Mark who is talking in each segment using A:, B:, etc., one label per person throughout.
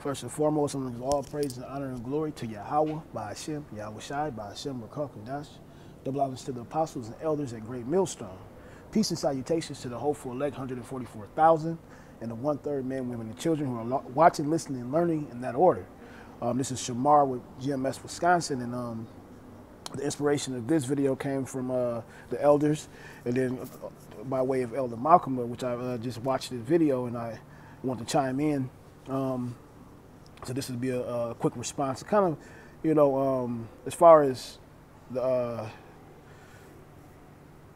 A: First and foremost, I'm going to give all praise and honor and glory to Yahweh, by Hashem, Yahweh Shai, by Hashem, Rakak, Dash. Double honors to the apostles and elders at Great Millstone. Peace and salutations to the hopeful elect 144,000 and the 1/3 men, women, and children who are watching, listening, and learning in that order. This is Shamar with GMS Wisconsin, and the inspiration of this video came from the elders, and then by way of Elder Malcolm, which I just watched the video, and I want to chime in. So this would be a quick response, kind of, you know, as far as the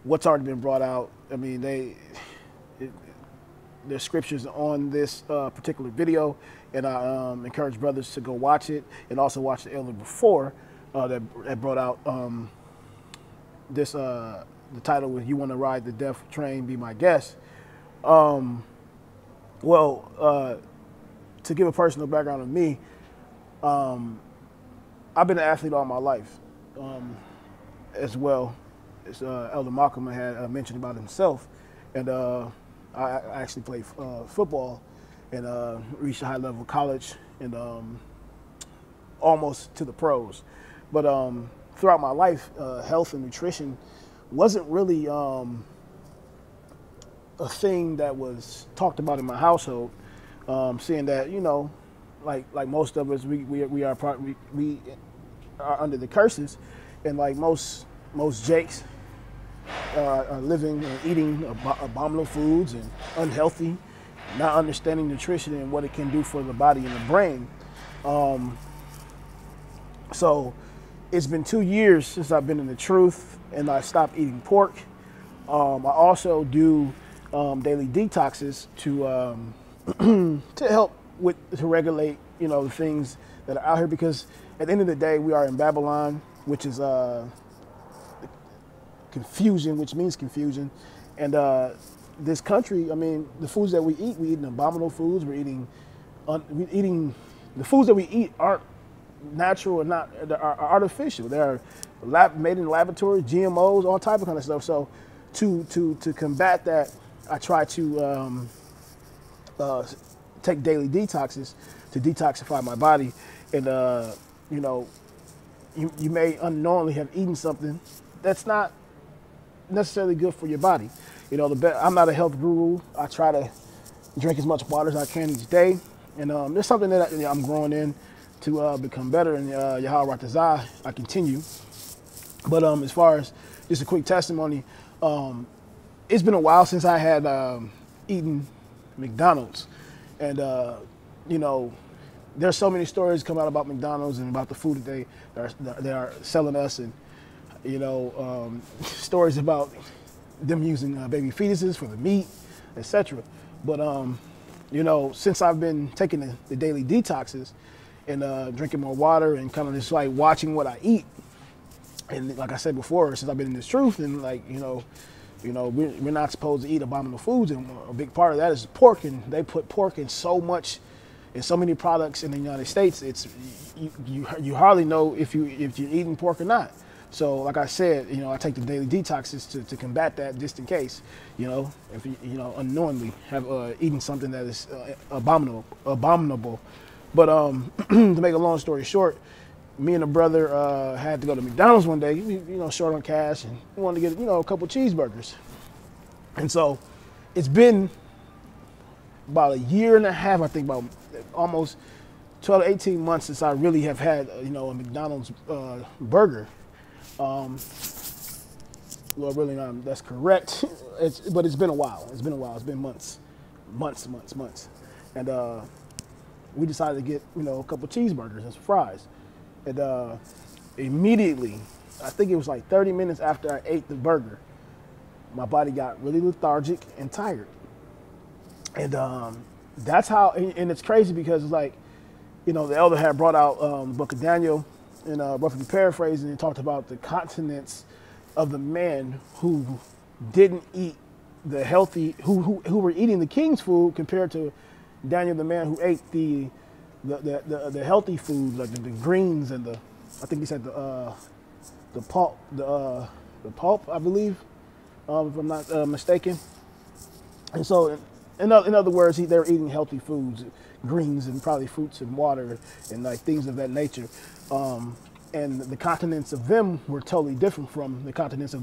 A: what's already been brought out. I mean, there's scriptures on this particular video, and I encourage brothers to go watch it, and also watch the elder before that brought out this. The title was "You Want to Ride the Death Train? Be My Guest." To give a personal background of me, I've been an athlete all my life, as well as Elder Malcolm had mentioned about himself. And I actually played football and reached a high level of college and almost to the pros. But throughout my life, health and nutrition wasn't really a thing that was talked about in my household. Seeing that, you know, like most of us, we are under the curses, and like most Jakes are living and eating abominable foods and unhealthy, not understanding nutrition and what it can do for the body and the brain. So it's been 2 years since I've been in the truth, and I stopped eating pork. I also do daily detoxes to help to regulate, you know, the things that are out here, because at the end of the day, we are in Babylon, which is confusion, which means confusion. And this country, I mean, the foods that we eating abominable foods. We're eating the foods that we eat aren't natural or not, are artificial. They're made in laboratories, GMOs, all type of kind of stuff. So to combat that, I try to take daily detoxes to detoxify my body. And you know, you may unknowingly have eaten something that's not necessarily good for your body. You know, I'm not a health guru. I try to drink as much water as I can each day, and there's something that I'm growing in to become better. And Yahweh Ratazah, I continue. But as far as just a quick testimony, it's been a while since I had eaten McDonald's, and you know, there's so many stories come out about McDonald's and about the food that they are selling us, and you know, stories about them using baby fetuses for the meat, etc. But you know, since I've been taking the daily detoxes and drinking more water and kind of just like watching what I eat, and like I said before, since I've been in this truth, and like you know, we're not supposed to eat abominable foods, and a big part of that is pork, and they put pork in so many products in the United States. It's you hardly know if you're eating pork or not. So like I said, you know, I take the daily detoxes to combat that, just in case, you know, if you unknowingly have eaten something that is abominable. But to make a long story short, me and a brother had to go to McDonald's one day, you know, short on cash, and we wanted to get, you know, a couple cheeseburgers. And so it's been about a year and a half, I think, about almost 12 to 18 months since I really have had, you know, a McDonald's burger. Lord willing, that's correct. But it's been a while. It's been months. And we decided to get, you know, a couple cheeseburgers and some fries. And immediately, I think it was like 30 minutes after I ate the burger, my body got really lethargic and tired. And that's how, and it's crazy because it's like, you know, the elder had brought out the book of Daniel, and roughly paraphrasing, and talked about the continents of the men who didn't eat the healthy, who were eating the king's food, compared to Daniel, the man who ate the healthy food, like the greens and I think he said the pulp, I believe, if I'm not mistaken. And so, in other words, they were eating healthy foods, greens and probably fruits and water and like things of that nature. And the continents of them were totally different from the continents of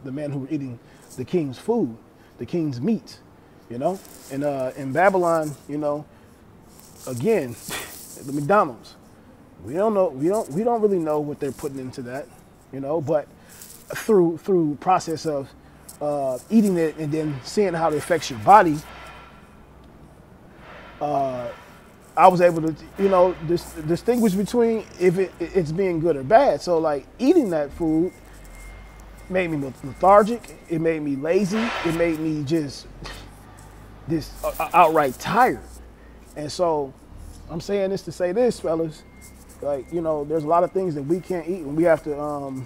A: the men who were eating the king's food, the king's meat, you know. And in Babylon, you know, again, the McDonald's, we don't really know what they're putting into that, you know. But through process of eating it and then seeing how it affects your body, I was able to, you know, distinguish between if it's being good or bad. So like eating that food made me lethargic. It made me lazy. It made me just outright tired. And so I'm saying this to say this, fellas, like, you know, there's a lot of things that we can't eat, and we have to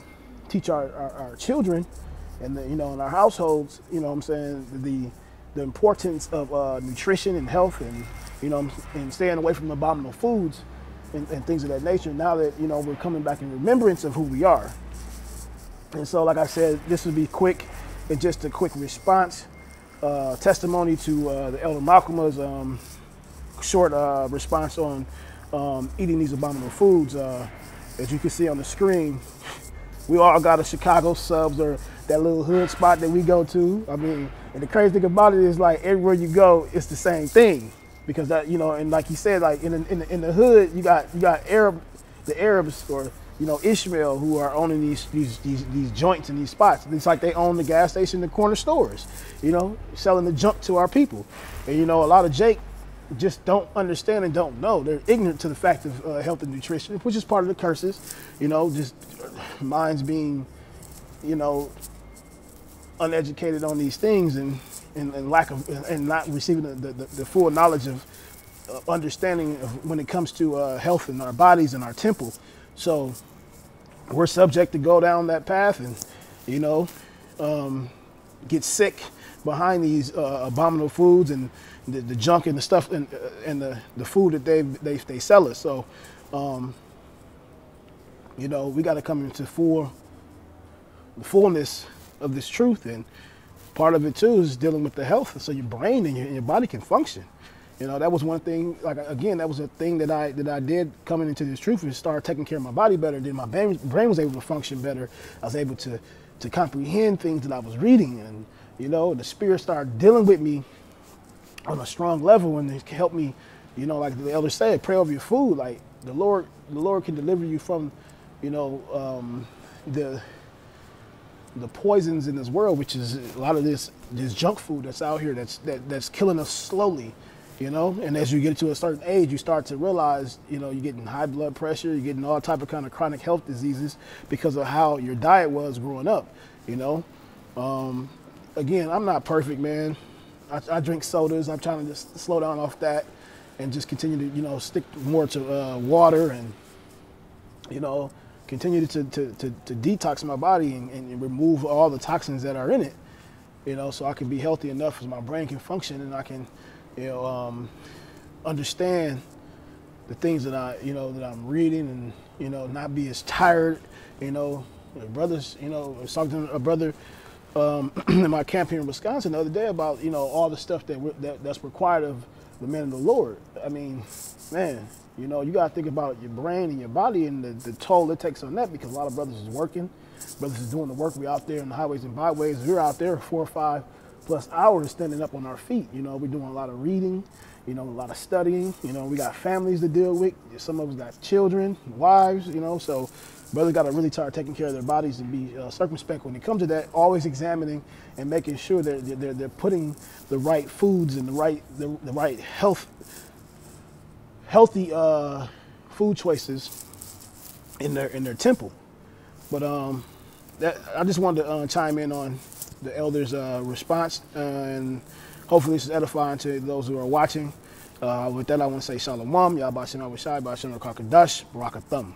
A: teach our children and, you know, in our households, you know what I'm saying, the importance of nutrition and health, and, you know, and staying away from abominable foods and things of that nature, now that, you know, we're coming back in remembrance of who we are. And so, like I said, this would be quick and just a quick response, testimony to the Elder Malcolm's short response on eating these abominable foods. As you can see on the screen, we all got a Chicago Subs or that little hood spot that we go to. I mean, and the crazy thing about it is, like, everywhere you go, it's the same thing, because that, you know, and like he said, like in the hood, you got the Arabs, or, you know, Ishmael, who are owning these joints and these spots. It's like they own the gas station, the corner stores, you know, selling the junk to our people. And, you know, a lot of Jake just don't understand and don't know. They're ignorant to the fact of health and nutrition, which is part of the curses, you know, just minds being, you know, uneducated on these things, and lack of, and not receiving the full knowledge of understanding of when it comes to health in our bodies and our temple. So we're subject to go down that path and, you know, get sick behind these abominable foods and the junk and the stuff and the food that they sell us. So, you know, we got to come into the fullness of this truth, and part of it too is dealing with the health, so your brain and your body can function. You know, that was one thing. Like, again, that was a thing that I did coming into this truth, is start taking care of my body better. Then my brain was able to function better. I was able to comprehend things that I was reading, and, you know, the Spirit started dealing with me on a strong level, and it helped me, you know, like the elder said, pray over your food. Like, the Lord can deliver you from, you know, the poisons in this world, which is a lot of this junk food that's out here that's killing us slowly, you know. And as you get to a certain age, you start to realize, you know, you're getting high blood pressure, you're getting all type of kind of chronic health diseases because of how your diet was growing up, you know. Again, I'm not perfect, man. I drink sodas. I'm trying to just slow down off that and just continue to, you know, stick more to water, and, you know, continue to detox my body and remove all the toxins that are in it, you know, so I can be healthy enough as my brain can function, and I can, you know, understand the things that I'm reading, and, you know, not be as tired, you know. Brothers, you know, I was talking to a brother in my camp here in Wisconsin the other day about, you know, all the stuff that's required of the men of the Lord. I mean, man, you know, you got to think about your brain and your body and the toll it takes on that, because a lot of brothers is working, brothers is doing the work. We out there in the highways and byways. We're out there 4 or 5 plus hours standing up on our feet. You know, we're doing a lot of reading, you know, a lot of studying. You know, we got families to deal with. Some of us got children, wives, you know, so brothers got to really start taking care of their bodies and be circumspect when it comes to that, always examining and making sure that they're putting the right foods and the right healthy food choices in their temple. But I just wanted to chime in on the elder's response, and hopefully this is edifying to those who are watching. With that, I want to say Shalom, Yahba Shem Abishai, Ba'ashem Rakakadash, Barakathum.